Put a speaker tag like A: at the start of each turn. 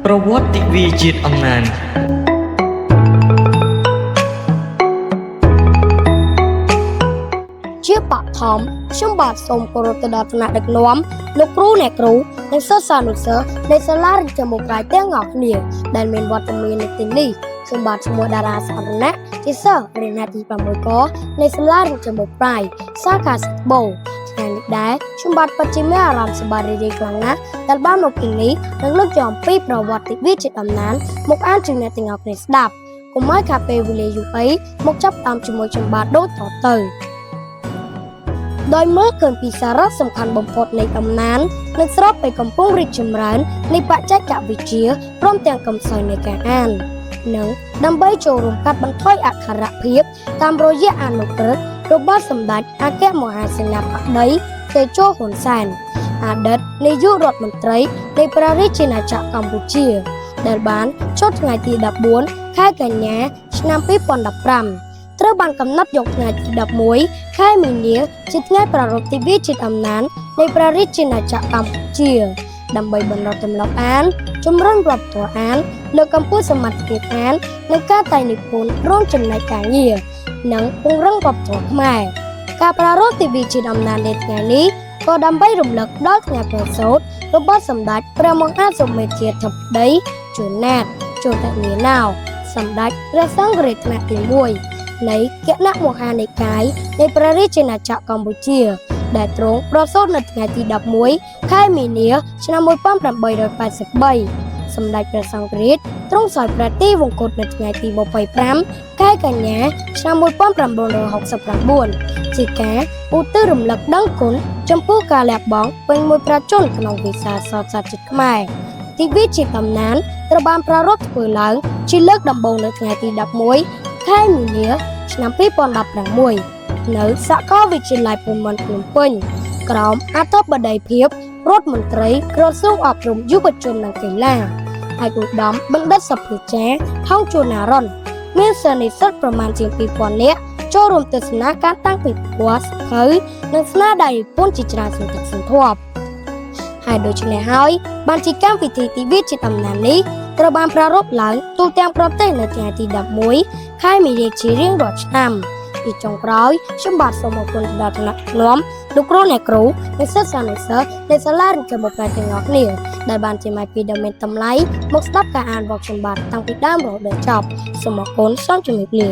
A: ប្រវត្តិវិជាតិអំណាន
B: ជាបឋមខ្ញុំបាទសូមគោរពទៅដល់ឋានៈដឹកនាំលោកគ្រូអ្នកគ្រូនិងសិស្សានុសិស្សនៃសាលារៀនចំមុខរាយទាំងអស់គ្នាដែលមានវត្តមាននៅទីនេះខ្ញុំបាទឈ្មោះតារាសារណៈជាសិស្សរៀនថ្នាក់ទី6កនៃសាលារៀនចំមុខរាយសាខាសិទ្ធិបូថ្ងៃនេះដែរខ្ញុំបាទពិតជាមានអារម្មណ៍សប្បាយរីករាយខ្លាំងណាស់ដែលបានមកទីនេះនិងលើកយកអំពីប្រវត្តិវិទ្យាដំណានមកអានជូនអ្នកទាំងអស់គ្នាស្ដាប់កុំឲ្យខាតពេលវេលាយូរអីមកចាប់តាមជាមួយខ្ញុំបាទដូចតទៅដោយមើលឃើញពីសារៈសំខាន់បំផុតនៃដំណាននិងស្របពេលកំពុងរីកចម្រើននៃបច្ចេកវិទ្យាព្រមទាំងកំសោយនៃការអាននិងដើម្បីចូលរួមកាត់បន្ថយអក្ខរភាពតាមរយៈអនុក្រឹត្យរបស់សម្ដេចអគ្គមហាសេនាបតីតេជោហ៊ុនសែនអតីតនាយករដ្ឋមន្ត្រីនៃព្រះរាជាណាចក្រកម្ពុជាដែលបានចុះថ្ងៃទី14ខែកញ្ញាឆ្នាំ2015ត្រូវបានកំណត់យកថ្ងៃទី11ខែមីនាជាថ្ងៃប្រារព្ធទិវាជាតិអំណាននៃព្រះរាជាណាចក្រកម្ពុជាដើម្បីបណ្ដុះទម្លាប់អានជំរុញវប្បធម៌អានលើកកម្ពស់សមត្ថភាពអាននិងការតែងនិពន្ធរួមចំណែកការងារនិងពង្រឹងវប្បធម៌ខ្មែរការប្រារព្ធទិវាជាតិអំណាននៅថ្ងៃនេះក៏ដើម្បីរំលឹកដល់ថ្ងៃប្រសូតរបស់សម្ដេចព្រះមហាសូមេធាធិបតីជួនណាតជោតនីណៅសម្ដេចព្រះសង្ឃរាជថ្នាក់ទី1នៃគណៈមហានិកាយនៃព្រះរាជាណាចក្រកម្ពុជាដែលទ្រង់ប្រសូតនៅថ្ងៃទី11ខែមីនាឆ្នាំ1883សម្ដេចព្រះសង្ឃរាជទ្រង់សោយព្រះទីវង្គតនៅថ្ងៃទី25ខែកញ្ញាឆ្នាំ1969ជាការឧទ្ទិសរំលឹកដឹងគុណចំពោះការលះបង់ពេញមួយប្រជាជនក្នុងវិសាលសោកសាច់ចិត្តខ្មែរទិវាជាតិអំណានត្រូវបានប្រារព្ធធ្វើឡើងជាលើកដំបូងនៅថ្ងៃទី11ខែមីនាឆ្នាំ2016នៅសាកលវិទ្យាល័យភូមិន្ទភ្នំពេញក្រោមអធិបតីភាពរដ្ឋមន្ត្រីក្រសួងអប់រំយុវជននិងកីឡាឯកឧត្តមបណ្ឌិតសុភាចារ្យថោងជួនណារុនមានសិស្សនិស្សិតប្រមាណជាង 2000 នាក់ចូលរួមទស្សនាការតាំងពិព័រណ៍សភៅនិងស្នាដៃនិពន្ធជាច្រើនសន្ធឹកសន្ធាប់ហើយដូច្នេះហើយបានជាកម្មវិធីទិវាជាតិអំណាននេះត្រូវបានប្រារព្ធឡើងទូទាំងប្រទេសនៅថ្ងៃទី11ខែមីនាជារៀងរាល់ឆ្នាំពីចុងក្រោយខ្ញុំបាទសូមអរគុណដល់ថ្នាក់នាំលោកគ្រូអ្នកគ្រូនិងសិស្សានុសិស្សនៃសាលារៀនចំមុខរាយទាំងអស់គ្នាដែលបានជាម៉ាយពីដ៏មានតម្លៃមកស្ដាប់ការអានរបស់ខ្ញុំបាទតាំងពីដើមរហូតដល់ចប់សូមអរគុណសូមជម្រាបលា